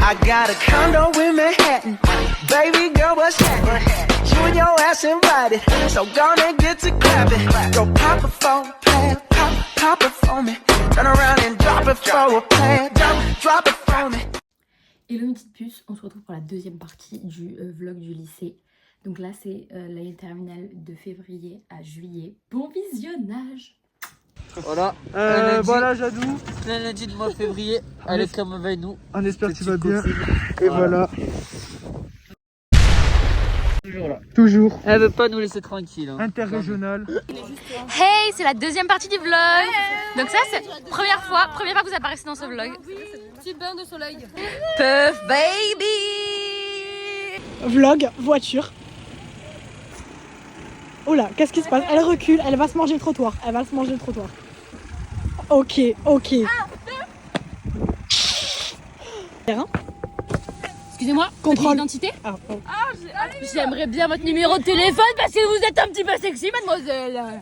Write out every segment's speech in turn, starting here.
I got a condo in Manhattan. Baby girl, what's happening? You and your ass invited, so gonna get to clapping. Go pop it for a plan, pop it for me. Turn around and drop it for a plan, drop it for me. Hello mes petites puces, on se retrouve pour la deuxième partie du vlog du lycée. Donc là c'est l'année terminale de février à juillet. Bon visionnage. Voilà, voilà Jadou. Plein lundi du mois de février, allez comme avec nous. On espère que tu vas bien. Et voilà. Toujours là. Toujours. Elle veut pas nous laisser tranquille. Hein. Interrégional. Hey, c'est la deuxième partie du vlog. Donc ça c'est première fois que vous apparaissez dans ce vlog. Petit bain de soleil. Puff baby. Vlog, voiture. Oh là, qu'est-ce qui se passe? Elle recule, elle va se manger le trottoir. Ok. Excusez-moi, contrôle d'identité. J'aimerais bien votre numéro de téléphone parce que vous êtes un petit peu sexy, mademoiselle.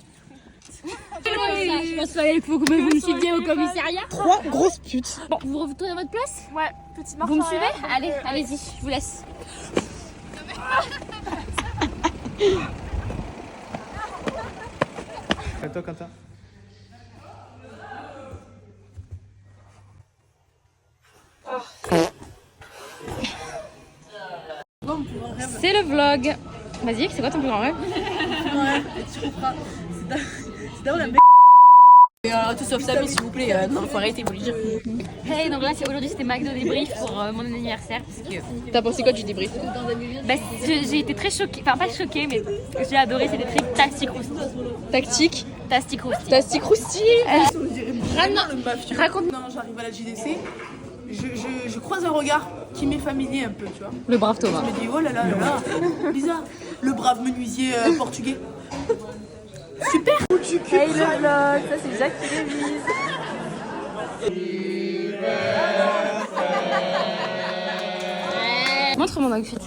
Je pense qu'il faut que vous me suiviez au commissariat. 3 grosses putes. Bon, vous retournez à votre place? Ouais, petit marche. Vous me suivez? Allez, allez-y, je vous laisse. Et toi Quentin? C'est le vlog. Vas-y, c'est quoi ton plus grand rêve? Ouais, tu comprends. C'est d'avoir la tout sauf Samy s'il vous plaît, non faut arrêter, faut lui dire. Hey, donc là aujourd'hui c'était McDo débrief pour mon anniversaire parce que... T'as pensé quoi du débrief? Bah, j'ai été très choquée, enfin pas choquée mais j'ai adoré, c'était très Tactique. tastic rousty. Tastic rousty. Raconte. Non, j'arrive à la JDC, je croise un regard qui m'est familier un peu, tu vois. Le brave Thomas. Je me dis, oh là là, bizarre. Le brave menuisier portugais. Super. Hey le vlog, ça c'est Jacques qui révise. Montre mon outfit.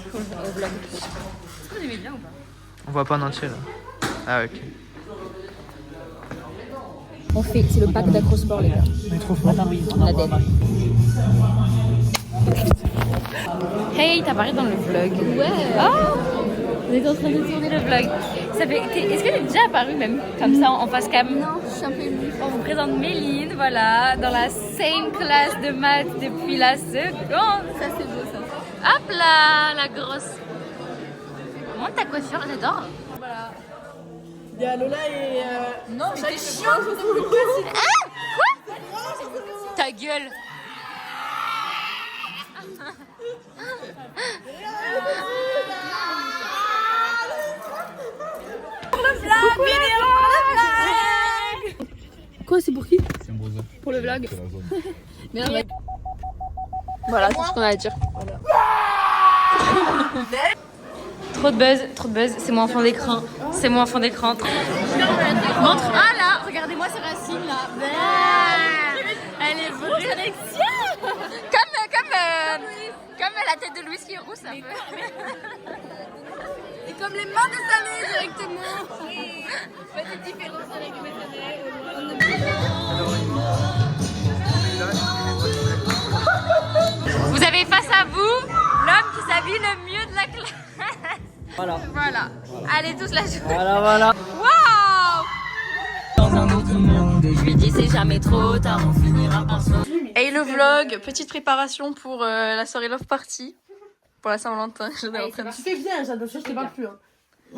On voit pas en entier là. Ah ok. C'est le pack d'acrosport les gars. On est trop fort. La dette. Hey, t'apparais dans le vlog. Ouais. Oh, on est en train de tourner le vlog. Est-ce que t'es déjà apparu même comme ça en face cam? Non, je suis un peu émue. On vous présente Méline, voilà, dans la same classe de maths depuis la seconde. Ça c'est beau ça. Hop là, la grosse. Monte ta coiffure, j'adore. Voilà. Il y a Lola et... Non, c'était chiant. Quoi? Ta gueule. Quoi, c'est pour qui? Pour le vlog. Merde. Voilà, c'est ce qu'on a à dire. Trop de buzz, c'est mon enfant d'écran. Montre. Ah là, regardez-moi ces racines là. Elle est vraie. Comme la tête de Louis qui est rousse un peu. Et comme les mains de Samé directement. Oui. Petite différence avec mes Vous avez face à vous l'homme qui s'habille le mieux de la classe. Voilà. Allez tous la jouer. Voilà. Waouh! Dans un autre monde, je lui dis c'est jamais trop tard, on finira par se... Et le vlog, petite préparation pour la soirée Love Party. Pour la Saint-Valentin. Tu fais bien, j'adore ça, je te parle plus. Hein.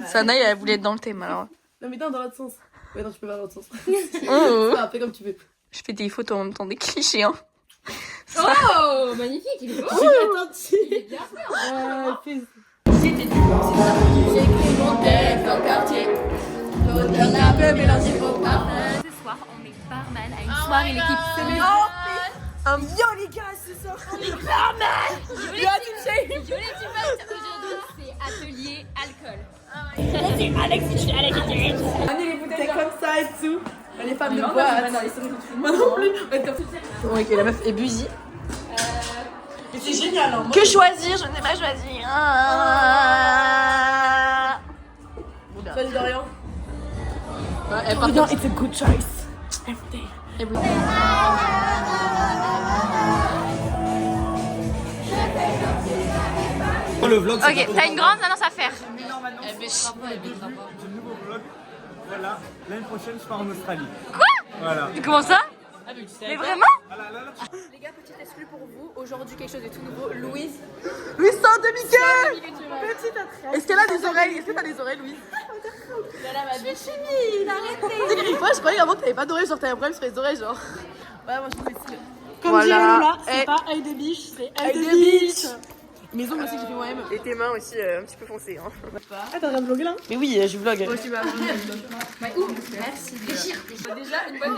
Sana, elle voulait être dans le thème alors. Non mais non, dans l'autre sens. Ouais, non, je peux pas dans l'autre sens. Oh. Fais comme tu veux. Je fais des photos en même temps, des clichés. Hein. Oh, magnifique, il est beau. Il est bien fait. J'ai écrit mon texte dans le quartier. L'odeur d'un peu mélangé pour parfum. Ce soir, on est barman à une soirée l'équipe. Un yo les gars, c'est ça. Aujourd'hui, c'est atelier alcool. C'est comme ça et tout. Les femmes de boîte. Moi non plus. Ok, la meuf est busy. Mais c'est génial. Hein. Que choisir? Je n'ai pas choisi. Salut Dorian. Dorian, it's a good choice. Every day. Et blanc. le vlog. Ok, t'as une grande annonce à faire. Du nouveau vlog. Voilà, l'année prochaine, je pars en Australie. Quoi? Voilà. Comment ça? Mais vraiment? Les gars, petite exclue pour vous. Aujourd'hui, quelque chose de tout nouveau. Louise. Louise sort de Mickey. Petite attrape. Est-ce qu'elle a des oreilles? Est-ce que t'as des oreilles, Louise? Je suis timide, arrêtez. Moi, je croyais avant que t'avais pas d'oreilles, genre t'avais un problème sur les oreilles, genre. Ouais, moi je suis stylée. Comme Voilà. dirait Lola, c'est Et- pas œil de biche, c'est œil de biche. biche. Mes ongles aussi, j'ai fait moi-même. Et tes mains aussi, un petit peu foncées. Hein. Ah, t'as un vlog là? Mais oui, je vlog. Merci. Déjà, une bonne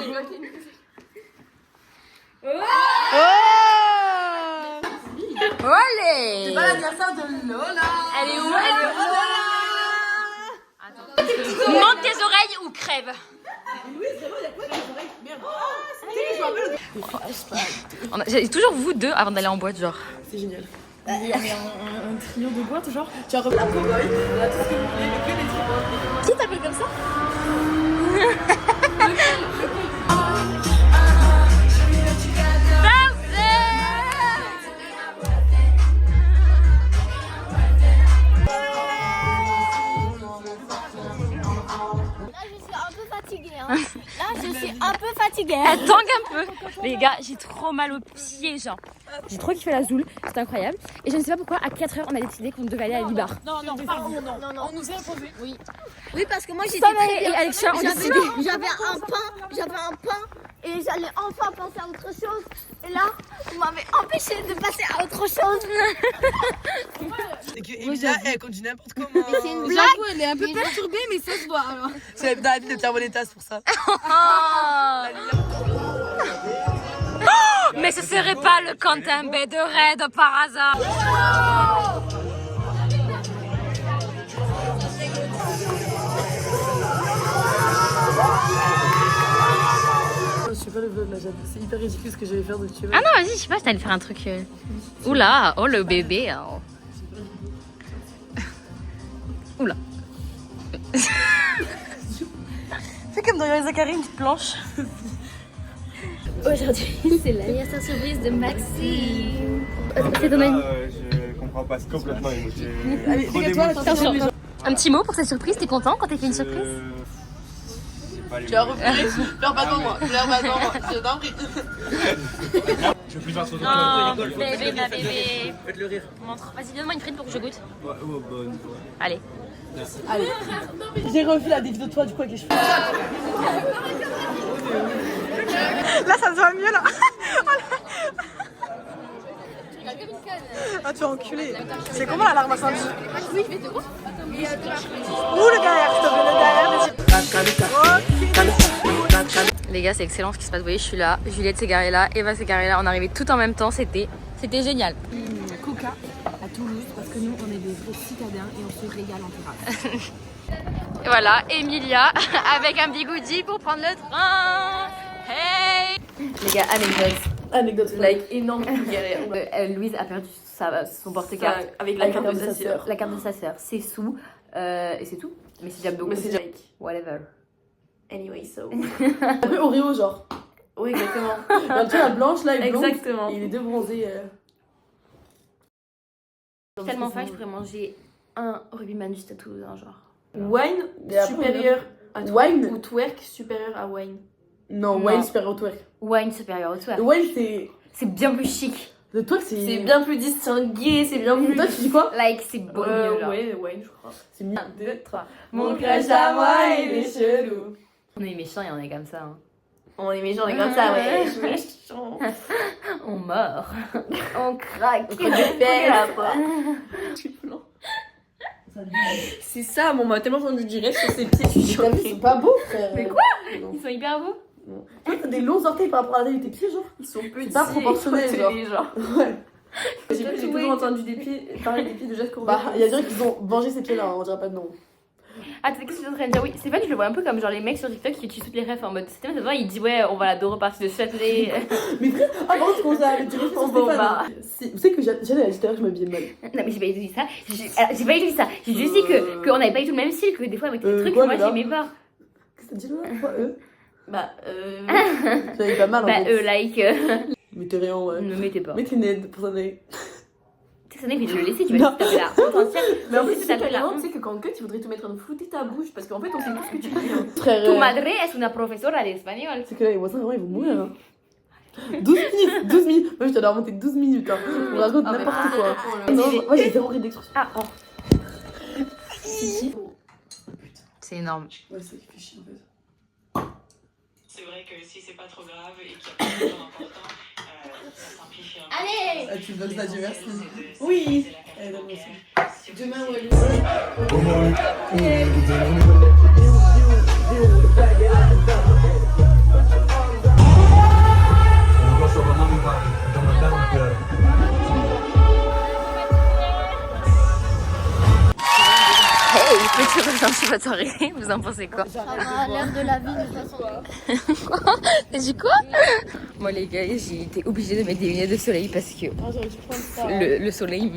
Olé! C'est pas l'anniversaire de Lola. Elle est où? Elle est où? Attends. Monte tes oreilles ou crève. J'ai toujours vous deux avant d'aller en boîte, genre. C'est génial. Il y a un trio de boîtes, genre. Tu as repris la Playboy, on a tout ce que vous voulez, mais que des tribunaux. Qui t'appelle comme ça? Là, je suis un peu fatiguée. Elle tangue un peu. Les gars, j'ai trop mal aux pieds, genre. J'ai trop kiffé la Zoul, c'était incroyable. Et je ne sais pas pourquoi, à 4h, on a décidé qu'on devait aller à Libar. Non, pardon, non. On nous a imposé. Oui, parce que moi j'étais Sam très et bien. Alexia ont décidé. J'avais un pain et j'allais enfin passer à autre chose. Et là, vous m'avez empêché de passer à autre chose. C'est que Emilia, elle conduit n'importe comment. C'est une blague. Elle est un peu perturbée, mais ça se voit. Alors. C'est la vie de Pierre Bonetas pour ça. Mais ce serait pas le Quentin B de Red par hasard. Je suis pas le vlog là, j'avoue. C'est hyper ridicule ce que je vais faire de tu Ah non, vas-y, je sais pas si t'allais faire un truc. Oula, oh le bébé. Oh. Oula. Fais comme dans Yoann Zachary, une petite planche. Aujourd'hui, c'est l'anniversaire surprise de Maxime. C'est ton ami. Je comprends pas, c'est complètement émotif. Allez, dégage-toi, attention. Un petit mot pour cette surprise, t'es content quand t'as fait une surprise? Tu as repéré? Pleure pas devant moi, pleure pas devant moi. Je t'en prie. Je veux plus faire sur le Oh, bébé, ma bébé. Faites-le rire. Montre. Vas-y, donne-moi une frite pour que je goûte. Ouais, bonne. Allez. Allez. J'ai revu la vidéo de toi du coup avec les cheveux. Là, ça se voit mieux là. Ah, tu vas enculer. C'est comment l'alarme incendie? Oui, je vais te voir. Ouh, le derrière, s'il te plaît, le derrière. Les gars, c'est excellent ce qui se passe. Vous voyez, je suis là, Juliette s'est garée là, Eva s'est garée là. On arrivait tout en même temps, c'était génial. Coca à Toulouse, parce que nous, on est des vrais citadins et on se régale en terrasse. Et voilà, Emilia avec un bigoudi pour prendre le train. Hey! Les gars, Anecdote, like énorme galère. Louise a perdu son porte-carte avec la carte de sa sœur. La carte de sa sœur, ses sous, et c'est tout. Mais c'est déjà beaucoup. Mais c'est déjà- Whatever. Anyway, so. Un peu Oreo, genre. Oui, exactement. Un peu la blanche là, et blonde. Exactement. Et les deux bronzés. Tellement faim, je pourrais manger un rugbyman juste à Toulouse, hein, genre. Wine supérieur à Wine ou twerk supérieur à wine. Non, Non. wine supérieur au twerk. Wine supérieur au twerk. Le wine, c'est. C'est bien plus chic. Le twerk, c'est. C'est bien plus distingué, c'est bien plus. Toi, tu dis quoi? Like, c'est beau mieux, genre. Ouais, wine, je crois. C'est mieux. 1, 2, 3. Mon crush à moi, il est chelou. On est méchants et on est comme ça. Hein. On est méchants, on est comme ça, ouais. Je suis méchant. On mord. On craque. On craque des fesses. Je suis blanc. C'est ça, mon m'a tellement entendu dire sur ses pieds, je suis T'as vu, c'est pas beau, frère. Mais quoi? Ils sont hyper beaux. Toi, t'as des longs orteils par rapport à la taille de tes pieds, genre. Ils sont petits. pas proportionnel, côtelés, genre. Ouais. J'ai toujours entendu parler des pieds de Jacques Courbet. Bah, il y a des gens qui ont vengé ces pieds-là, hein, on dirait pas de nom. Ah, qu'est-ce que je suis en train de dire? Oui, c'est pas que je le vois un peu comme genre les mecs sur TikTok qui utilisent toutes les refs en mode c'était même il dit ouais, on va la deux repartir de Châtelet. Mais frère, ah, par contre, quand ça avait duré, Bon, Stéphane. bah. Vous savez que j'allais à l'extérieur, je m'habillais mal. Non, mais j'ai pas dit ça. J'ai pas dit ça. J'ai juste dit qu'on avait pas du tout le même style, que des fois avec des trucs quoi, que moi là j'aimais pas. Qu'est-ce que t'as dit là? Quoi, eux? Bah, J'avais pas mal en Bah, fait. like. Mettez rien, ouais. Ne mettez pas. Mettez Ned pour ça d'aller. C'est vrai que tu le laisser, tu vas te taper la honte entière. Mais en plus, c'est taper la carrément, honte. tu sais que quand que tu voudrais te mettre un flouté ta bouche parce qu'en fait, on sait tout ce que tu dis. Hein. Tu madre es una profesora de espagnol. C'est que là, les voisins, vraiment, ils vont mourir. Hein. 12 minutes. Moi, je t'en ai inventé 12 minutes. Hein. On raconte n'importe quoi. Non, moi, j'ai zéro ride d'expression. Ah, oh. C'est énorme. Ouais, c'est fait chier en fait. C'est vrai que si c'est pas trop grave et qu'il y a pas de temps important, ça simplifie un peu. Allez. Ah, tu bosses la diversité. Oui. Demain, ouais. Hey, petit ressenti votre soirée, vous en pensez quoi? Ça va, l'air de la vie, de toute façon. Quoi? T'as dit quoi? Moi les gars, j'ai été obligée de mettre des lunettes de soleil parce que le soleil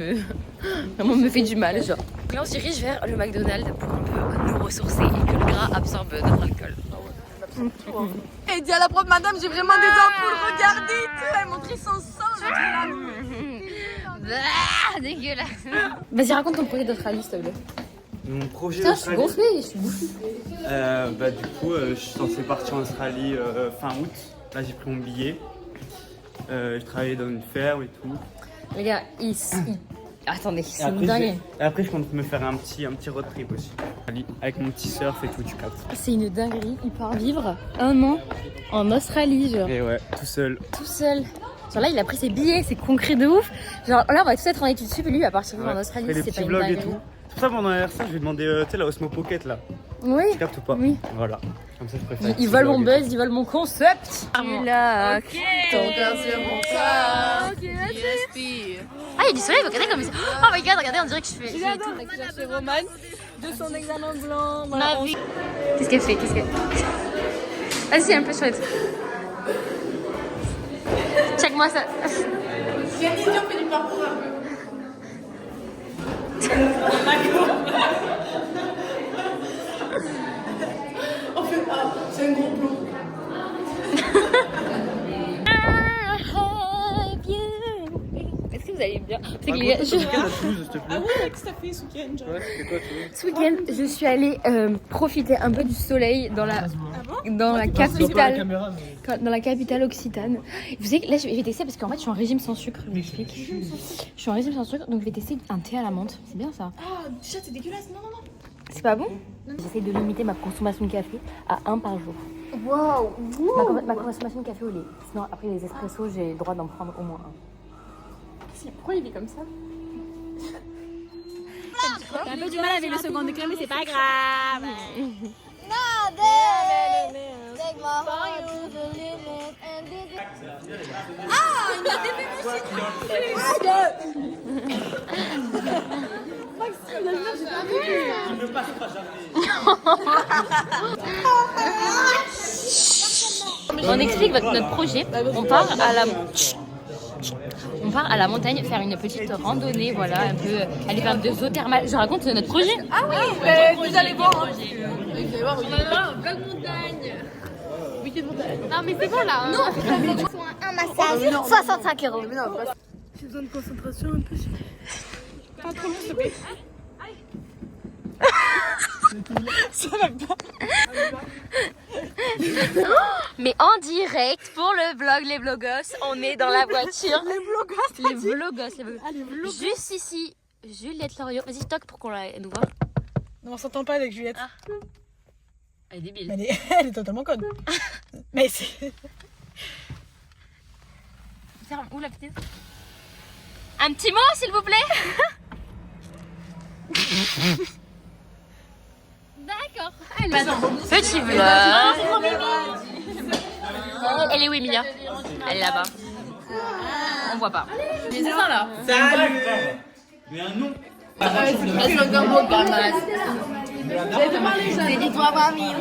vraiment me fait du mal, genre. Là on se dirige vers le McDonald's pour un peu nous ressourcer et que le gras absorbe notre alcool. Et dis à la prof, madame, j'ai vraiment des ampoules, regardez, tu vois, elle montrait son sang, Ah, dégueulasse. Vas-y, raconte ton projet d'Australie, s'il te plaît. Mon projet Putain, je suis gonflée, je suis bouffée. Du coup, je suis censé partir en Australie fin août. Là, j'ai pris mon billet. Je travaillais dans une ferme et tout. Les gars, attendez, c'est Après, une dinguerie. Et après, je compte me faire un petit road trip aussi. Avec mon petit surf et tout, tu captes. C'est une dinguerie, il part vivre 1 an en Australie, genre. Et ouais, tout seul. Tout seul. Genre là, il a pris ses billets, c'est concret de ouf. Genre là, on va tous être en études sup et lui, il va partir vivre en Australie, des c'est pas petits une vlogs et dinguerie. tout. C'est pour ça, pendant la RSA, je vais demander, tu sais, la Osmo Pocket là. Oui. Tu captes ou pas? Oui. Voilà. Comme ça, je préfère. Ils veulent mon buzz, ils veulent mon concept. là. Ok. Ton cœur sur mon corps. Ah, il y a du soleil, regardez comme ça. Oh my god, regardez, on dirait que je fais. Chercher Romane de son examen blanc. Ma vie. Qu'est-ce qu'elle fait? Vas-y, un peu chouette. Check-moi ça. J'ai dit, on fait du parcours un peu. On fait pas, c'est un gros plomb. Est-ce que vous allez bien? C'est que les gars, à Toulouse, s'il te plaît. Ah ouais, qu'est-ce que t'as fait ce week-end, genre? Ouais, c'était quoi, Toulouse? ce week-end, je suis allée profiter un peu du soleil dans la capitale. Dans la capitale occitane. Vous savez que là, je vais tester parce qu'en fait, je suis en régime sans sucre. Je m'explique. Je suis en régime sans sucre, donc je vais tester un thé à la menthe. C'est bien ça. Ah, déjà, c'est dégueulasse. Non. C'est pas bon? J'essaie de limiter ma consommation de café à 1 par jour. Waouh. Ma consommation de café au lait. Sinon, après les espressos, j'ai le droit d'en prendre au moins un. Pourquoi il est comme ça? T'as un peu du mal avec le second degré, mais c'est pas grave. On explique notre projet. On part à la montagne faire une petite randonnée, voilà, un peu aller faire des eaux thermales. Je raconte notre projet. Ah oui, vous allez voir. Vous allez voir, oui. Un vlog montagne. Non mais c'est bon là. Non. Un massage, 65 €. J'ai besoin de concentration un peu. Pas trop long, s'il te plaît. Ça va pas. Mais en direct pour le vlog Les Vlogos, on est dans la voiture. Les vlogos. Juste ici, Juliette Loriot. Vas-y, toque pour qu'on nous voit. Non, on s'entend pas avec Juliette. Ah. Elle est débile. Elle est totalement conne. Mais c'est... Ferme, où la petite? Un petit mot, s'il vous plaît. D'accord. Petit vlog. Elle est où, Emilia? Elle est là-bas. On voit pas. Mais c'est ça là. Mais un nom. Elle se gomme au gamas. C'est dis-toi, mamie,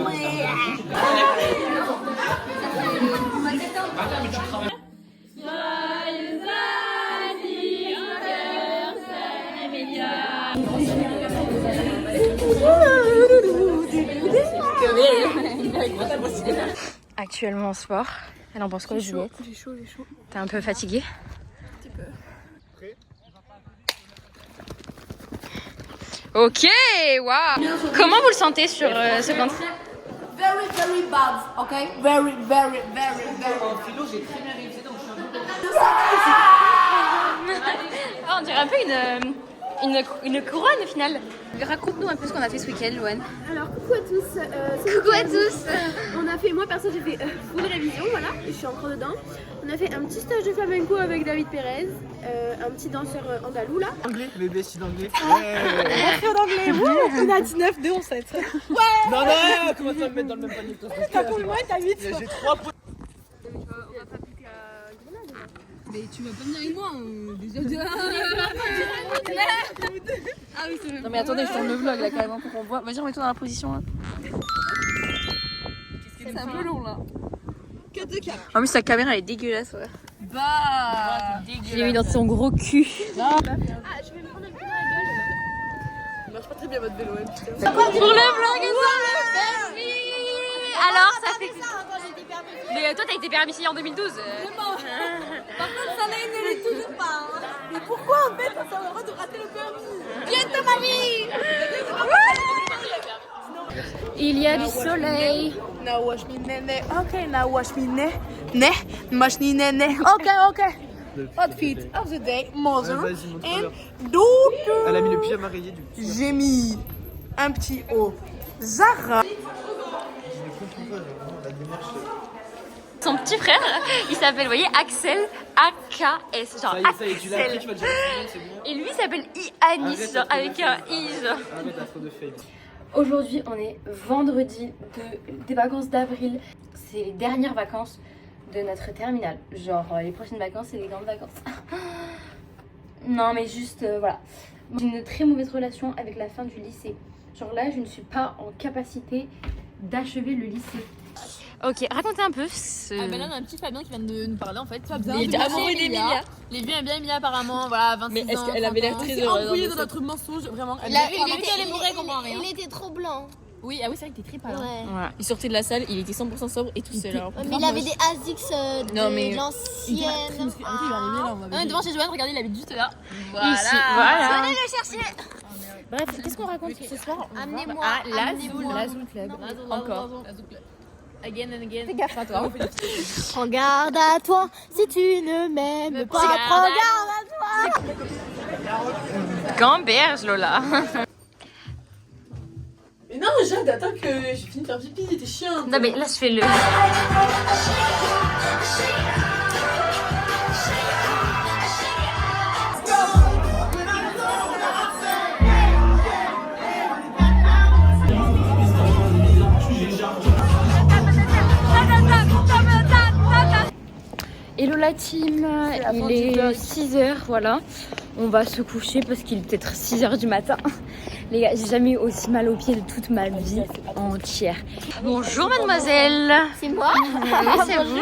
Actuellement en sport. Elle en pense quoi, Juliette? J'ai chaud. T'es un peu fatiguée? Un petit peu. Ok, waouh. Comment vous le sentez sur ce contrat? Very, very bad, okay? Very, very, very, very. En philo, j'ai très bien révisé, donc je suis un peu... On dirait un peu une couronne au final. Raconte-nous un peu ce qu'on a fait ce week-end, Louane. Alors coucou à tous. Coucou à tous. On a fait, moi perso j'ai fait full révision, voilà, et je suis encore dedans. On a fait un petit stage de flamenco avec David Pérez, un petit danseur andalou là. Anglais, bébé, si d'anglais. Rentrée en anglais, on a 19, 2, on 7. Non, non, comment tu vas me mettre dans le même panier que toi? T'as combien? T'as 8. J'ai 3 points. Mais tu vas pas venir avec moi, déjà. Ah oui, c'est vrai. Non mais attendez, je tourne le vlog là carrément pour qu'on voit. Vas-y, remets-toi dans la position là. C'est un peu long là. Que 2 cap. En plus, sa caméra elle est dégueulasse. Ouais. Bah, Je l'ai mis dans son gros cul. Ah, je vais me prendre un peu dans la gueule. Il marche pas très bien votre vélo, hein, putain. Pour le vlog, merci. Alors, ça fait... Mais toi, t'as été permis ici en 2012. Par contre, ça ne l'est toujours pas. Mais pourquoi en fait on a le droit de rater le permis? Bientôt, mamie. Il y a du soleil. Now wash me nene, okay, now wash me wash me nene, okay. Outfit of the day, mother Vas-y, montre-leur. and daughter. Elle a mis le pyjama rayé du coup. J'ai mis un petit haut Zara. Son petit frère, il s'appelle, vous voyez, Axel, A-K-S, genre Ça y est, tu l'as appris, tu vas dire c'est bon. Et lui, il s'appelle Ianis, Arrête, genre, t'as avec trop un de I, fame. genre. Arrête, t'as trop de fame. Aujourd'hui, on est vendredi des vacances d'avril. C'est les dernières vacances de notre terminale. Genre, les prochaines vacances, c'est les grandes vacances. Non, mais juste, voilà. J'ai une très mauvaise relation avec la fin du lycée. Genre là, je ne suis pas en capacité d'achever le lycée. Ok, racontez un peu ce... Ah ben là on a un petit Fabien qui vient de nous parler en fait. Fabien, Il était amoureux d'Emilia. Les vies aiment bien Emilia apparemment, voilà, 26 ans. Mais est-ce qu'elle avait l'air très heureuse? heureuse? Embrouillée dans notre mensonge, vraiment. Il Elle est bourrée, elle comprend rien. Il était trop blanc. Oui, ah oui, c'est vrai qu'il était très pâle. Ouais. Voilà. Il sortait de la salle, il était 100% sobre et tout seul. Alors, Mais il avait des ASICS Non, mais- de l'ancienne. Ouais, devant chez Joanne, regardez, il habite juste là. Ici, voilà. Venez le chercher. Bref, qu'est-ce qu'on raconte ce soir? Amenez-moi. Ah, la amenez-moi. Zoul Club. Encore. Again and again. Fais gaffe à toi. Prends garde à toi si tu ne m'aimes pas. Prends garde à toi. Gamberge, Lola. Mais non, Jade, attends que j'ai fini de faire pipi, t'es chiant. Non, mais là, je fais le... Hello la team, il est 6h, voilà. On va se coucher parce qu'il est peut-être 6h du matin. Les gars, j'ai jamais eu aussi mal aux pieds de toute ma vie entière. Bonjour mademoiselle. C'est moi. Oui, c'est vous.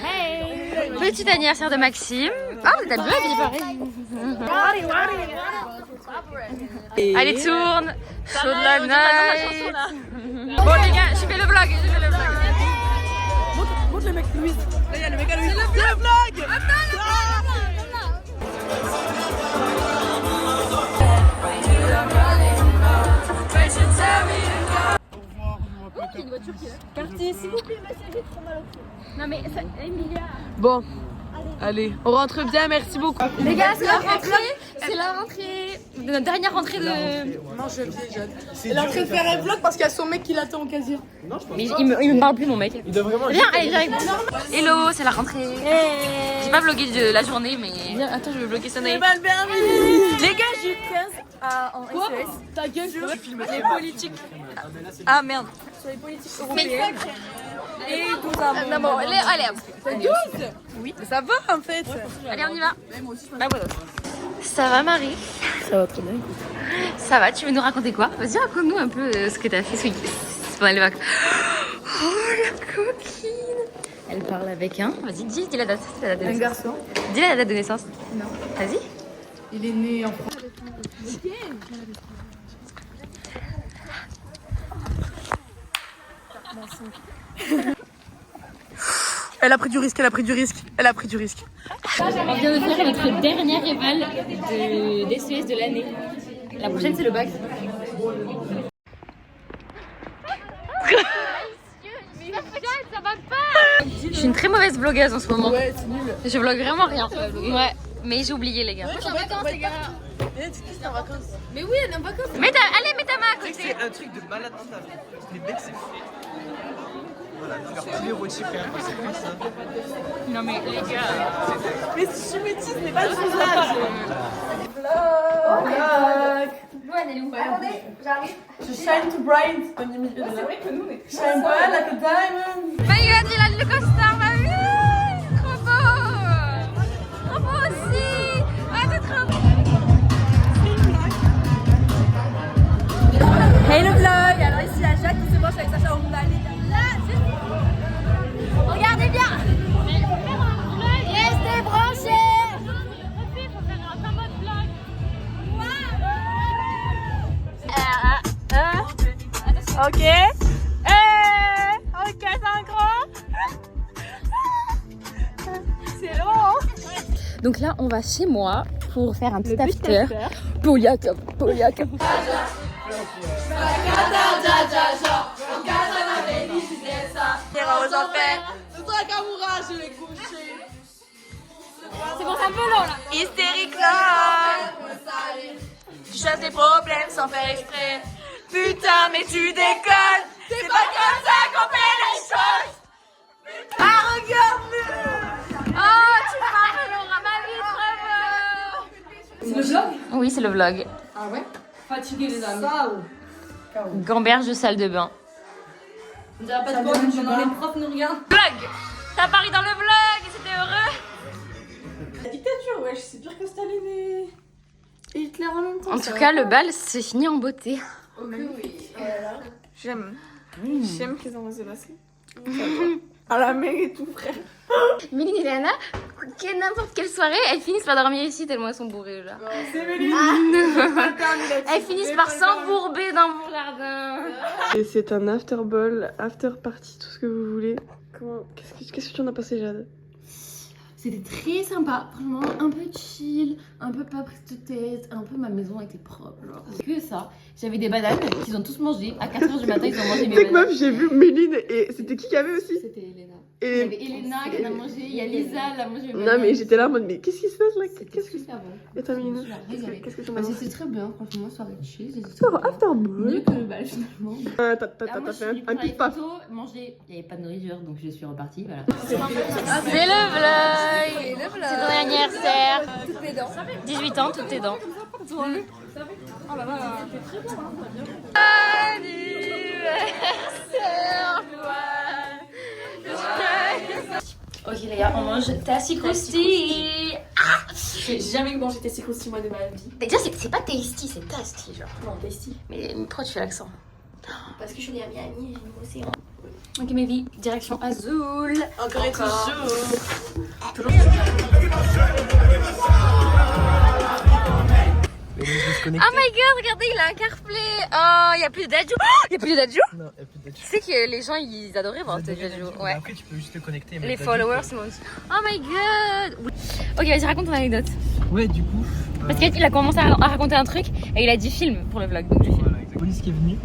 Hey. Petit anniversaire de Maxime. Ah, vous êtes bien habillés pareil. Allez, tourne. Show de la night. Bon les gars, je fais le vlog, Montre le mec, Louise. Là, il y a le mec à Louise. C'est le vlog. Parti, s'il vous plaît, monsieur, j'ai trop mal au pied. Non mais, Emilia. Bon, allez, on rentre bien, merci beaucoup. Les gars, c'est la rentrée de notre dernière rentrée de... Non, je viens, Jade. Elle est en train de faire un vlog parce qu'il y a son mec qui l'attend au casier. Mais il me parle plus mon mec. Il doit vraiment. Viens, allez, viens avec moi. Hello, c'est la rentrée. J'ai pas vlogué de la journée, mais... Viens, attends, je vais vlogger Sunday. C'est pas le permis. Les gars, j'ai 15 en SES. Ta gueule, je filme les politiques. Ah merde. Sur les politiques européennes. Et 12 à Non bon, allez hop. 12. Oui. Mais ça va en fait. Allez, on y va. Ça va Marie? Ça va très bien. Ça va, tu veux nous raconter quoi? Vas-y, raconte-nous un peu ce que t'as fait ce week-end pendant les vacances. Oh la coquine! Elle parle avec un... Vas-y, dis la date. La date de Un naissance. garçon. Dis la date de naissance. Non. Vas-y. Il est né en France. Elle a pris du risque, elle a pris du risque, elle a pris du risque. On vient de faire notre dernière éval de DCS de l'année. La prochaine, c'est le bac. Je suis une très mauvaise vlogueuse en ce moment. Ouais, c'est nul. Je vlog vraiment rien. Ouais, mais j'ai oublié les gars. Moi, je suis en vacances, les gars. Qu'est-ce que en vacances? Mais oui, elle est en vacances. Allez, mets ta main à côté. C'est un truc de malade mental. Les mecs, c'est fou. Voilà, faire tous les rôtis, frère. C'est quoi ça? Non mais les gars. Mais si je suis métisse, mais pas le visage. Je shine too bright. C'est vrai que nous, on est shine bright like a diamond. Maïva, il a le costard, ma vie. Trop beau. Trop beau aussi. Ah, c'est trop beau. Hey le vlog, alors ici à Jacques qui se branche avec Sacha Honda. Là, regardez bien. Restez branchés. Ok. Ok, synchro. C'est long. Donc là, on va chez moi pour faire un petit after. Pouliac. C'est bon, c'est un peu long là. Hystérique là. Tu chasses les problèmes sans faire exprès. Putain, mais tu déconnes. C'est pas comme ça qu'on fait les choses. Ah, regarde-le. Oh, tu m'appelleras ma vie, trop beau. C'est le vlog? Oui, c'est le vlog. Ah ouais? Fatigué les amis. Gamberge de salle de bain. On dirait pas de quoi, maintenant les profs nous regardent. Vlog. T'as apparu dans le vlog et c'était heureux. La dictature, wesh, c'est pire que Staline et Hitler en même temps. En tout cas, le bal s'est fini en beauté. Ok, oui. J'aime. J'aime qu'ils ont osé passer. À la mer et tout, frère. Méline et Léana, n'importe quelle soirée, elles finissent par dormir ici tellement elles sont bourrées là. C'est Méline. Elles finissent par s'embourber dans mon jardin. Et c'est un after ball, after party, tout ce que vous voulez. Qu'est-ce que tu en as passé, Jade? C'était très sympa, vraiment un peu chill, un peu pas prise de tête, un peu ma maison était propre. Genre. Que ça, j'avais des bananes qu'ils ont tous mangé. À 4h du matin, ils ont mangé mes bananes. Meuf, j'ai vu Méline et c'était qui avait aussi? C'était Elena. Et... Il y avait Elena qui en a mangé, il y a Lisa, elle a mangé mes bananes. Non, mais j'étais là en mode, mais qu'est-ce qui se passe là? Qu'est-ce que super bon. Et t'as mis Qu'est-ce que tu m'as dit? C'était très bien, franchement, soirée chill. After ball. Mieux que le bal finalement. T'as Moi, fait je un pif paf. manger, il n'y avait pas de nourriture donc je suis repartie. Voilà. C'est le vlog. C'est ton anniversaire. 18 ans, toutes tes dents. Ok les gars, on mange tasty crousty. J'ai jamais mangé tasty crousty moi de ma vie. Déjà c'est pas tasty, c'est tasty genre. Non, tasty. Mais pourquoi tu fais l'accent? Parce que je suis née à Miami, j'ai une océan. Ok mes vies, direction Azul. Encore et toujours. Oh my god, regardez, il a un CarPlay. Oh, il y a plus de Dadju. Oh, il y a plus de Dadju. Non, il n'y a plus de Tu sais que les gens ils adoraient voir tes Dadju. Ouais. Après, tu peux juste te connecter. et Les mettre followers, moi aussi. Oh my god. Ok, vas-y, raconte ton anecdote. Ouais, du coup. Parce qu'il a commencé à raconter un truc et il a dit film pour le vlog. Donc je filme. Voilà, la police qui est venue.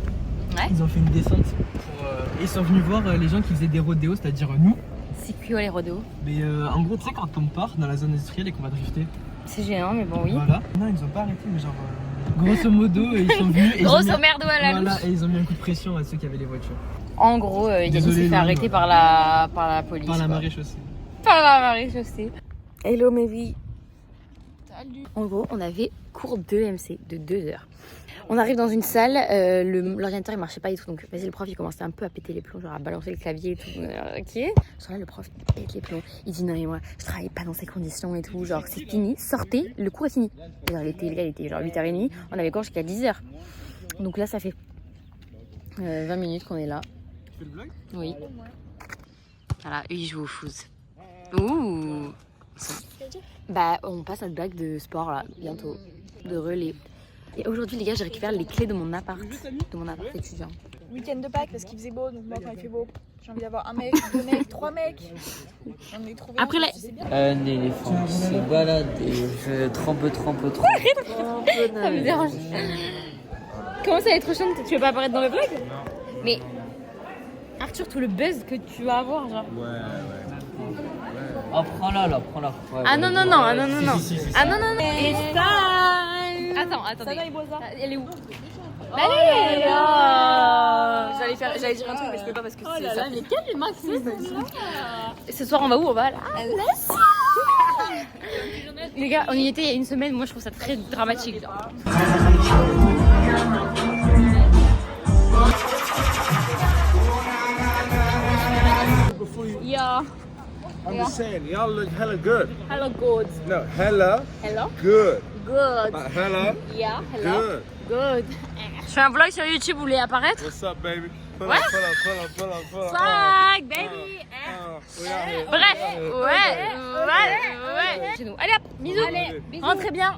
Ouais. Ils ont fait une descente pour. Et ils sont venus voir les gens qui faisaient des rodéos, c'est-à-dire nous. C'est quoi les rodéos? Mais en gros, tu sais, quand on part dans la zone industrielle et qu'on va drifter. C'est géant, mais bon, oui. Voilà. Non, ils nous ont pas arrêté, mais genre. Grosso modo, ils sont venus. Grosso merdo à la louche. Voilà, et ils ont mis un coup de pression à ceux qui avaient les voitures. En gros, Yannis s'est fait arrêter par la police. Par la quoi. maréchaussée. Par la maréchaussée. Hello mes vies. Salut. En gros, on avait cours de MC de 2 heures. On arrive dans une salle, l'ordinateur il marchait pas et tout, donc vas-y le prof il commençait un peu à péter les plombs, genre à balancer le clavier et tout. Ok. Genre là le prof il pète les plombs, il dit non mais moi je travaille pas dans ces conditions et tout, genre c'est fini, sortez, le cours est fini. Genre, il était genre 8h30, on avait cours jusqu'à 10h. Donc là ça fait 20 minutes qu'on est là. Tu fais le vlog? Oui. Voilà, eux ils jouent au foot. Ouh. Bah on passe à notre bac de sport là, bientôt, de relais. Et aujourd'hui les gars j'ai récupéré les clés de mon appart étudiant. Week-end de Pâques parce qu'il faisait beau, donc moi quand il fait beau, J'ai envie d'avoir un mec, 2 mecs, 3 mecs. J'en ai trouvé. Après, là. Un éléphant qui se balade et je trempe. Ça me dérange. Comment ça va être chiant? Tu veux pas apparaître dans le vlog? Non. Mais Arthur, tout le buzz que tu vas avoir, genre. Ouais. Oh, prends-la là, prends-la. Ouais, ah non, non, non, ah non, non, non. Ah non, non, non. It's time. Attends, attendez. Elle est où? Allez, j'allais dire un truc mais je peux pas parce que c'est ça. Mais quel Maxime? Ce soir on va où? On va là. Les gars, on y était il y a une semaine, moi je trouve ça très dramatique. Genre. Yeah. I'm just saying, y'all look hella good. Hello good. No, hella Hello. good. Good. Hella Yeah, hello. good. Good. Je fais un vlog sur YouTube, vous voulez apparaître? What's up, baby? Pull Ouais. up, pull up, pull up, pull up, pull up. Swag, baby. We out here. Bref, ouais. Chez nous. Allez hop, bisous. Allez, bisous. Rentrez bien.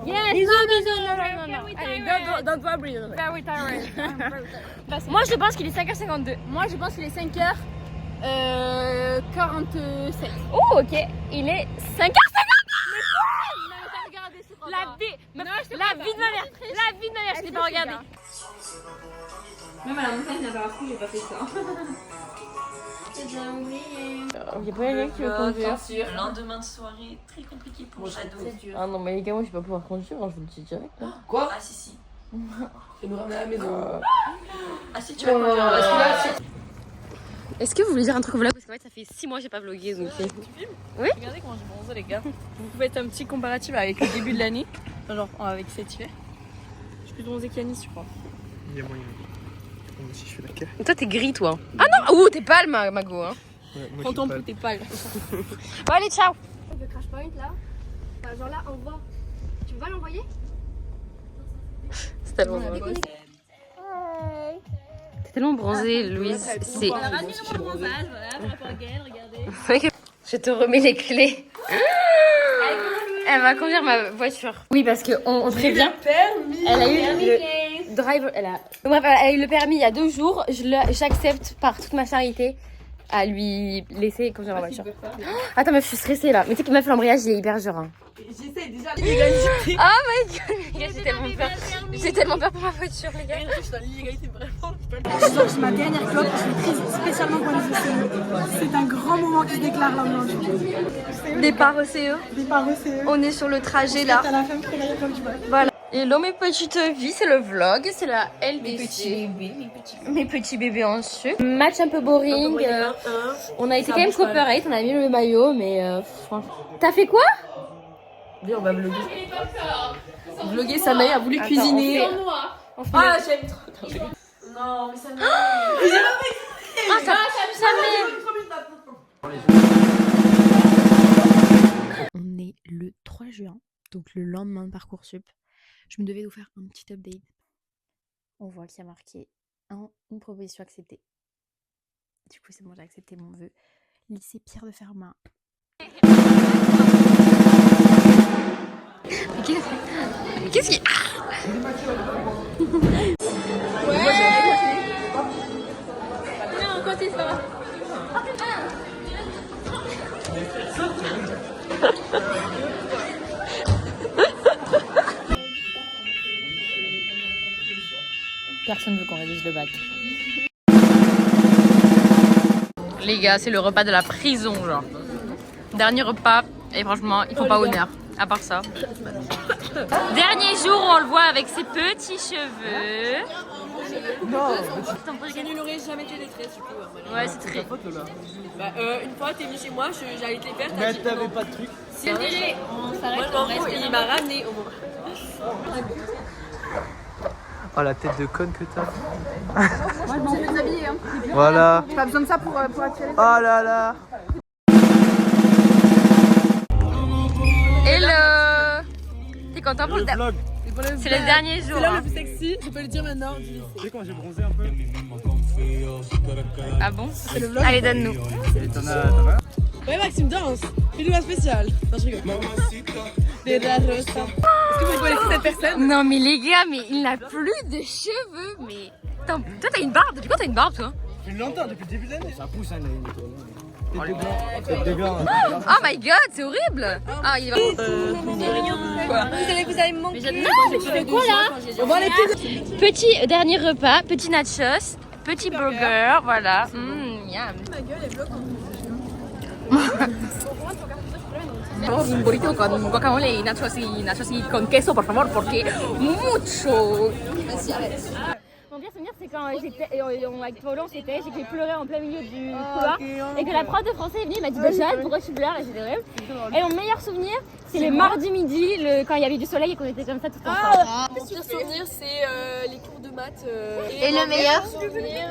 Yes. Bisous, bisous. Non, non, non, non. Allez, don't worry. Very tired. Moi je pense qu'il est 5h52. Moi je pense qu'il est 5h47. Oh ok, il est 5h50. La vie de ma mère, je l'ai pas regardé. Même à la montagne, il y avait un coup, j'ai pas fait ça. Il y a pas quelqu'un qui veut conduire. Lendemain de soirée, très compliqué pour Shadow. Ah non mais les gars, moi je vais pas pouvoir conduire, je vous le dis direct. Quoi? Ah si. Tu nous ramènes à la maison. Ah si, tu vas conduire. Parce que là, Est-ce que vous voulez dire un truc au vlog? Parce qu'en fait ça fait 6 mois que j'ai pas vlogué donc. Oui. Regardez comment j'ai bronzé les gars. Vous pouvez être un petit comparatif avec le début de l'année. Enfin, genre avec cet hiver. Je suis plus bronzée qu'Anis je crois. Il y a moyen. Moi aussi, je suis d'accord. Toi t'es gris toi. Ah non, ouh t'es pâle Mago hein. Ouais, moi, Prends je ton suis pouls, t'es pâle. Bon allez ciao. Le crash point là, enfin, genre là, envoie. Tu vas l'envoyer? C'est tellement T'es tellement bronzée Louise. C'est... Je te remets les clés. Elle va conduire ma voiture. Oui parce que on prévient. Elle a eu le driver. Bref, elle a eu le permis il y a 2 jours. J'accepte par toute ma charité à lui laisser conduire ma voiture. Attends mais je suis stressée là. Mais tu sais que meuf l'embrayage il est hyper dur. Hein. J'essaie déjà l'illégalité. Oh my god les gars, j'ai tellement peur. J'ai tellement peur pour ma voiture les gars. Je suis dans l'illégalité vraiment. C'est ma dernière clope, je l'ai prise spécialement pour les ECE. C'est un grand moment qui se déclare là aujourd'hui. Départ ECE. Départ ECE. On est sur le trajet là. T'as la femme qui est comme du mal. Voilà. Hello mes petites vies, c'est le vlog, c'est la LDC. Mes petits bébés en sucre. Match un peu boring. On a été quand même cooperate, on a mis le maillot, mais franchement. T'as fait quoi? Viens, on va vlogger. Vlogger, sa mère a voulu cuisiner. Ah, j'aime trop. Non, mais ça m'a. Ah, ça On est le 3 juin, donc le lendemain de Parcoursup. Je me devais vous faire un petit update. On voit qu'il y a marqué une proposition acceptée. Du coup, c'est bon, j'ai accepté mon vœu. Lycée Pierre de Fermat. Qu'est-ce qui... Non, continue, c'est pas grave. Personne veut qu'on révise le bac. Les gars, c'est le repas de la prison, genre. Dernier repas, et franchement, ils font pas honneur, à part ça. Dernier jour où on le voit avec ses petits cheveux. Non, je n'aurais jamais été lettrée, du coup. Ouais, c'est très... Bah, une fois, t'es venu chez moi, j'allais te les faire. Mais t'avais pas de truc. C'est intérêt. On s'arrête, on reste. Il m'a ramené au moins. Oh la tête de conne que t'as. Moi je m'en fais déshabiller hein. Voilà. J'ai pas besoin de ça pour attirer les... Oh là là. Hello. T'es content pour le vlog? C'est le dernier jour. C'est là Hein. le plus sexy, je peux le dire maintenant. Tu sais quand j'ai bronzé un peu? Ah bon? C'est le vlog. Allez, donne-nous. Et t'en as? Ouais Maxime, danse. Fais-nous un spécial. Non je rigole. Des raros. Est-ce que vous connaissez cette personne? Non mais les gars, mais il n'a plus de cheveux. Mais toi t'as une barbe. Depuis quand t'as une barbe toi? Une lanterne depuis le début de l'année. Ça pousse, hein, les Oh my god, c'est horrible. Ah, il va. Vous allez me manquer. Tu fais quoi là? Petit dernier repas, petit nachos, petit burger, voilà. Yum. Ma gueule est bloquante. Un burrito con guacamole y nachos con queso, por favor, porque mucho. Vas-y, arrête. Mon pire souvenir, c'est quand j'étais avec Paolo, j'ai pleuré en plein milieu du couloir et que la prof de français est venue, elle m'a dit bah Jade, pourquoi tu pleures? Et j'ai des rêves. Et mon meilleur souvenir, c'est les mardis midi, quand il y avait du soleil et qu'on était comme ça tout ensemble. Mon pire souvenir, c'est les cours de maths. Et le meilleur souvenir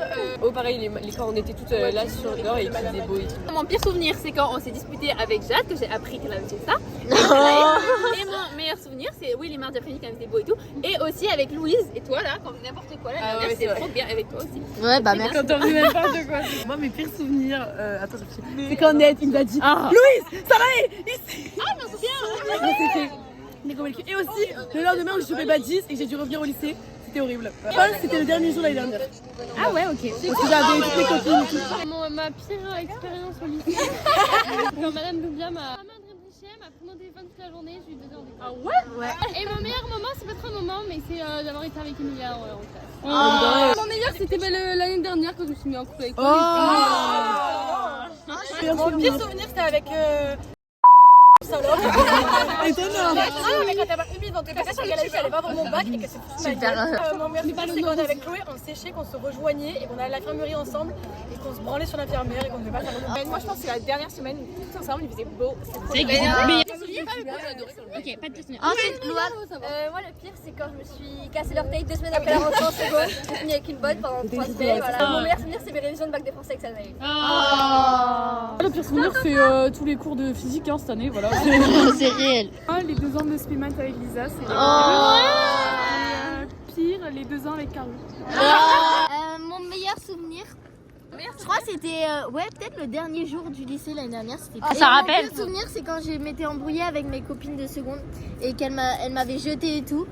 pareil, quand on était toutes là sur dehors et il faisait beau et tout. Mon pire souvenir, c'est quand on s'est disputé avec Jade, que j'ai appris qu'elle avait fait ça. Et mon meilleur souvenir, c'est oui, les mardis après-midi quand il faisait beau et tout. Et aussi avec Louise et toi là, quand n'importe quoi là. C'est trop bien avec toi aussi. Ouais, bah merci. Quand on dit n'importe quoi. Moi, mes pires souvenirs, attends, c'est quand Ned, il m'a dit Louise, ça va aller ici. Ah, mais c'est bien. Et aussi, le lendemain où j'ai chopé Badis et que j'ai dû revenir au lycée, c'était horrible. C'était le dernier jour l'année dernière. Ah ouais, ok. Parce que j'avais toutes mes copines et tout. Ma pire expérience au lycée. Quand Madame Doubia m'a pris mon téléphone toute la journée, j'ai eu 2 heures d'école. Ah ouais? Et mon meilleur moment, c'est pas trop un moment, mais c'est d'avoir été avec Emilia en classe. Mon meilleur, c'était l'année dernière quand je me suis mis en couple avec toi. Mon pire souvenir, c'était avec. Étonnant. Mais quand elle m'a humide dans tes passages, qu'elle a dit qu'elle allait pas avoir mon bac et qu'elle s'est foutue ma gueule. Mon meilleur souvenir, c'est quand on était avec Chloé, on séchait, qu'on se rejoignait et qu'on allait à l'infirmerie ensemble et qu'on se branlait sur l'infirmière et qu'on ne devait pas faire le Moi, je pense que c'est la dernière semaine où tous ensemble, il faisait beau. C'est mais ok, pas de souvenir. Ensuite, moi, le pire, c'est quand je me suis cassé l'orteil 2 semaines après la rentrée en seconde. J'ai fini avec une botte pendant 3 semaines. Voilà. Mon meilleur souvenir, c'est mes révisions de bac de français avec Sanaï. Le pire souvenir, c'est tous les cours de physique cette année, voilà. C'est réel. Les 2 ans de Spielmann avec Lisa, c'est pire, les 2 ans avec Caro. mon meilleur souvenir, je crois que c'était peut-être le dernier jour du lycée l'année dernière. Ça rappelle. Mon meilleur souvenir, c'est quand je m'étais embrouillée avec mes copines de seconde et qu'elle m'avait jetée et tout.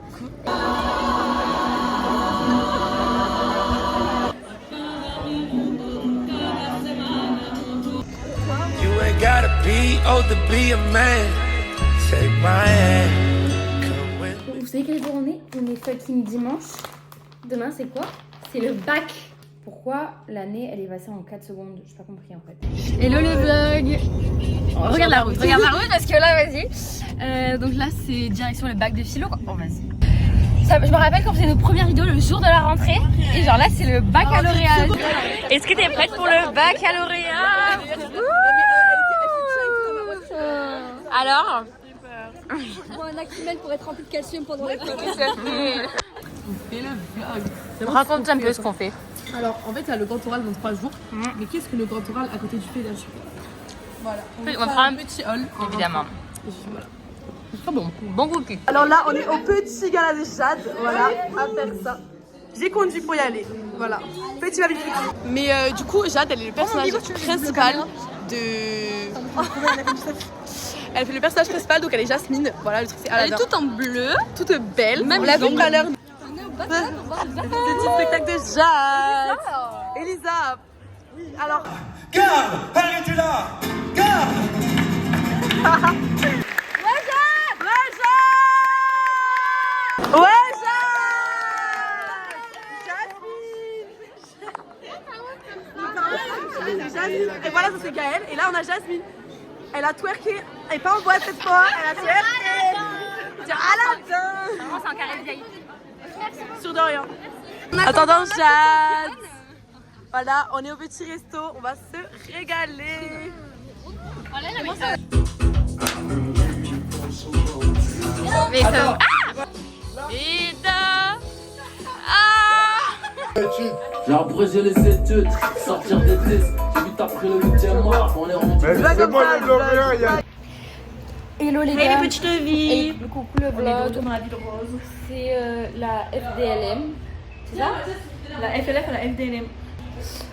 You ain't gotta be old to be a man. Take my hand. Vous savez quel jour on est? On est fucking dimanche. Demain c'est quoi? C'est le bac. Pourquoi l'année elle est passée en 4 secondes? J'ai pas compris en fait. Hello le vlog. Regarde la route parce que là vas-y. Donc là c'est direction le bac de philo quoi. Bon vas-y. Je me rappelle quand on faisait nos premières vidéos le jour de la rentrée. Et genre là c'est le baccalauréat. Est-ce que t'es prête pour le baccalauréat? Alors? Je prends un Actimel pour être rempli de calcium pendant l'école. Raconte un peu ce qu'on fait. Alors, en fait, il y a le grand oral dans 3 jours. Mais qu'est-ce que le grand oral à côté du PLH? Voilà. On va faire un petit hall. Évidemment. Voilà. Très bon. Bon goût. Alors là, on est au petit gala de Jade. Voilà, à faire ça. J'ai conduit pour y aller. Voilà. Petit baby foot. Mais du coup, Jade, elle est le personnage principal de. Elle fait le personnage principal, donc elle est Jasmine. Voilà, le truc c'est Aladdin. Elle est toute en bleu. Toute belle. Même on l'a vu tout à l'heure. C'est le petit spectacle de Jade. Elisa. Oui, alors. Garde! Arrêtez là! Garde! Ouais, Jasmine. Et voilà, ça c'est Gaëlle. Et là, on a Jasmine. Elle a twerké. Elle est pas en boîte cette fois. Elle a twerké. C'est Aladdin. C'est un carré vieille. Sur de rien. Attendant Jade. Voilà, on est au petit resto. On va se régaler. Mais ça... J'ai abrégé les études, sortir des tests, j'ai vite après le 8e mois, on est remonté. C'est moi le lauréat, il y a. Hello les gars. Hey les petites vies. Et coucou le vlog. Dans la ville rose. C'est la FDLM. C'est ça? La FLF et la FDLM.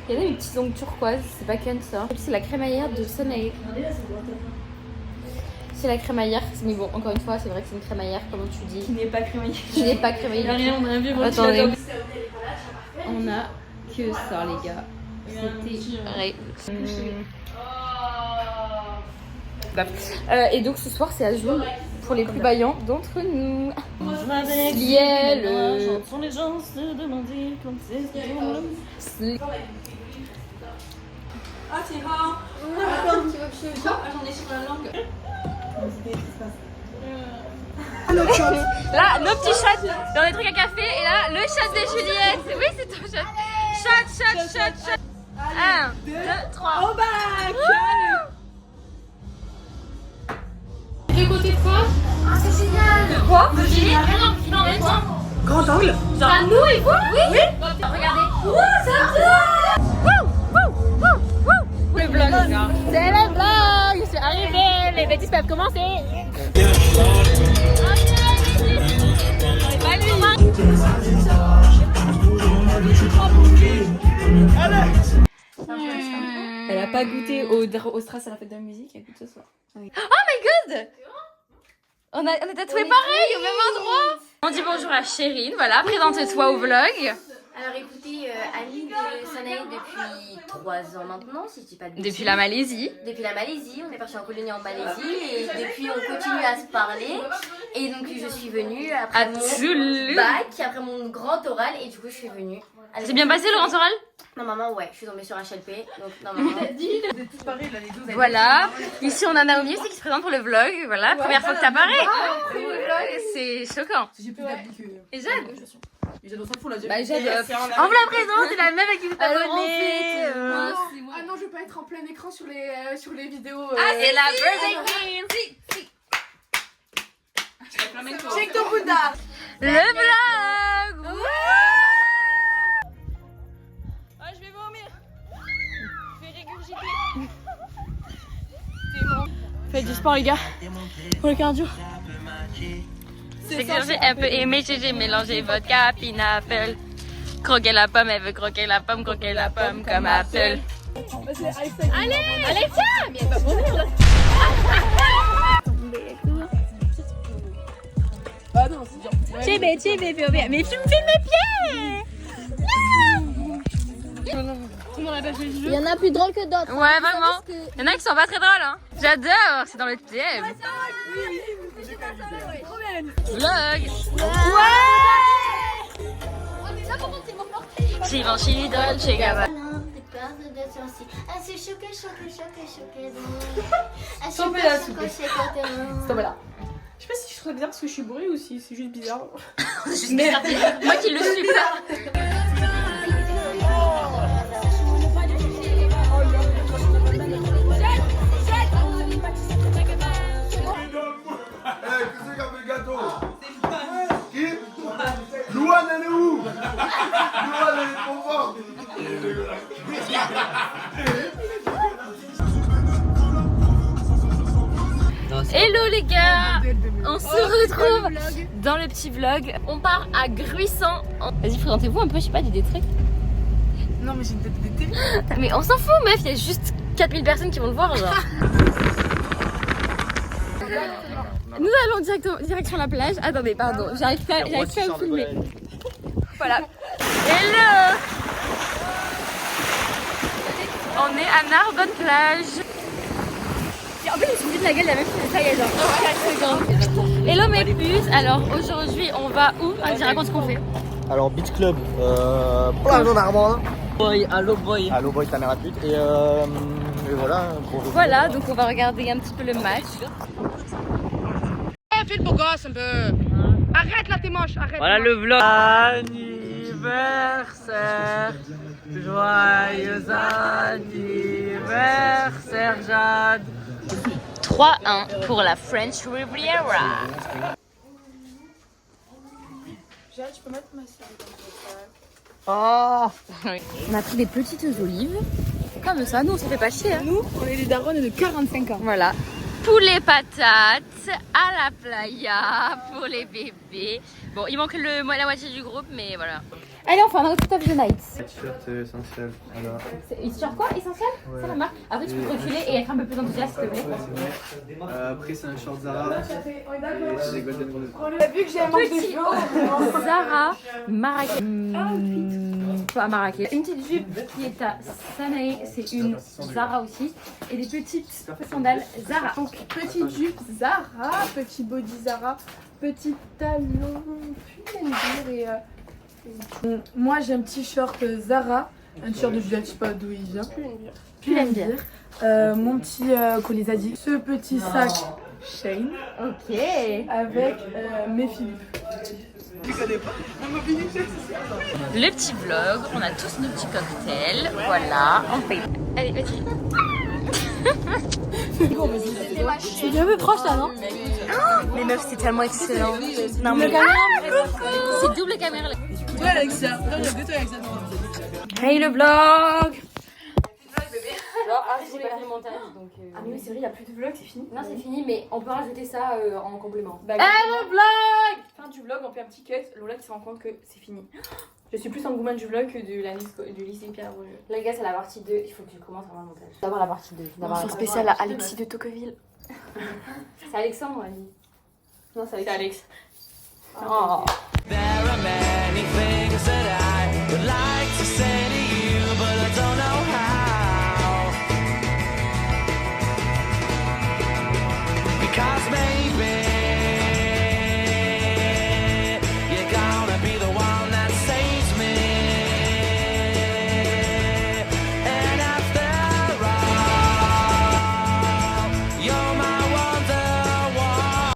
Il y a des petites ongles turquoises, c'est pas qu'un ça. Et puis c'est la crémaillère de Sonae. C'est la crémaillère, mais bon, encore une fois, c'est vrai que c'est une crémaillère, comme tu dis. Qui n'est pas crémaillère. Qui n'est pas crémaillère. Rien, on a un vieux Attendez. On a que ça, les gars. Et donc ce soir c'est Azul pour les plus vaillants d'entre nous. Liel. J'entends les gens se demander quand c'est. Ah, c'est rare. Attends, tu veux que je te j'en ai sur la langue. Là, nos petits shots dans les trucs à café. Et là, le shot de Juliette. Oui, c'est ton shot. Shot. 1, 2, 3. Au bac. Du côté de quoi? Ah, c'est génial. Quoi? Non, mais toi. Grand angle. Genre à nous et vous? Oui. Regardez. Le vlog, c'est le vlog. Je suis arrivée. Les bêtises peuvent commencer. Elle a pas goûté au strass à la fête de la musique, elle goûte ce soir. Oh my god! On est tatoués pareil au même endroit. On dit bonjour à Chérine, voilà, présente-toi au vlog. Alors écoutez, Annie de Sanaï depuis 3 ans maintenant, si je dis pas de bêtises. Depuis la Malaisie. Depuis la Malaisie, on est parti en colonie en Malaisie et depuis on continue à se parler. Et donc je suis venue après mon bac, après mon grand oral et du coup je suis venue. C'est bien passé le grand oral? Normalement ouais, je suis tombée sur HLP, donc normalement. Voilà, ici on a Naomi aussi qui se présente pour le vlog, voilà, première fois que t'apparais. C'est choquant. Et Jade? Jade, on s'en fout là. Bah Jade, on vous la présente, c'est la même avec qui vous abonnez. Ah non, je veux pas être en plein écran sur les vidéos. Ah c'est la birthday queen. Check ton Bouddha. Le vlog. Ah, je vais vomir. Je vais régurgiter. C'est bon. Faites du sport les gars. Pour le cardio. C'est que j'ai un peu aimé, j'ai mélangé vodka, pineapple. Croquer la pomme, elle veut croquer la pomme comme Apple. Allez, tiens. Mais elle va vomir là. Ah non, c'est dur. Mais tu me filmes mes pieds. Il y en a plus drôles que d'autres. Ouais, vraiment. Il y en a qui sont pas très drôles, hein. J'adore, c'est dans le thème. Vlog. J'y vais chez Lidl, chez Gabbana. Stop là. Je sais pas si je serais bizarre parce que je suis bourrée ou si c'est juste bizarre. Mais moi qui le suis pas. Louane, elle est où? Louane, elle est trop forte. Hello les gars, on se retrouve dans le petit vlog. On part à Gruissant. Vas-y, présentez-vous un peu, je sais pas, des trucs. Non mais j'ai une tête d'été. Mais on s'en fout meuf, il y a juste 4000 personnes qui vont le voir genre. Nous allons direction la plage. Attendez, pardon, j'arrive pas à filmer. Voilà. Hello. On est à Narbonne plage. En fait, je me suis dit de la gueule la même chose, ça y est, genre 4 secondes. Hello mes puces, alors aujourd'hui on va où? Vas-y, raconte ce qu'on fait. Alors, Beach Club, plage en Armand. Allo boy. Allo boy, ta mère à pute. Et voilà. Voilà, donc on va regarder un petit peu le match. Fais le beau gosse un peu. Arrête là, t'es moche, arrête. Voilà le vlog. Anniversaire. Joyeux anniversaire Jade. 3-1 pour la French Riviera. Jade, je peux mettre ma série dans le Oh. On a pris des petites olives. Comme ça, nous on se fait pas chier. Hein. Nous, on est des daronnes de 45 ans. Voilà. Poulet patates à la playa pour les bébés. Bon, il manque la moitié du groupe, mais voilà. Allez, on fait un outfit of the night. T-shirt essentiel. Voilà. T-shirt quoi? Essentiel? Ouais. C'est la marque. Après, tu peux te reculer et être un peu plus enthousiaste, s'il te plaît. Après, c'est un short Zara. Et c'est des Golden Roses. On a vu que j'ai un manque de Petit cheveux. Zara Marrakech. Pas Marrakech. Une petite jupe qui est à Sanae, c'est une Zara aussi. Et des petites sandales Zara. Donc petite jupe Zara, petit body Zara, petit talon Pull&Bear et moi j'ai un t-shirt Zara, un t-shirt de Juliette, je sais pas d'où il vient. Pull&Bear. Mon petit collier Zadie, ce petit sac Shane. Ok. Avec mes Philippe. Tu connais pas? Le petit vlog, on a tous nos petits cocktails. Voilà, on fait. Allez, vas-y. C'est un peu proche là, non? Les meufs, c'est tellement excellent. Non, mais... C'est double caméra. Toi Alexia, toi Alexia. Hey le vlog. J'ai pas fait le montage donc. Ah mais oui, c'est vrai, il n'y a plus de vlog, c'est fini. Non, c'est fini, mais on peut rajouter ça en complément. Bah, le vlog! Fin du vlog, on fait un petit cut. Lola qui se rend compte que c'est fini. Je suis plus engouement du vlog que du lycée Pierre Bourdieu. Les gars, c'est la partie 2, il faut que tu commences à voir le montage. D'abord la partie 2. Mention spéciale à Alexis de Tocqueville. C'est Alexandre, on a dit. Non, c'est Alex. Oh. There are many things that I would like to say to you, but I don't know how. Because maybe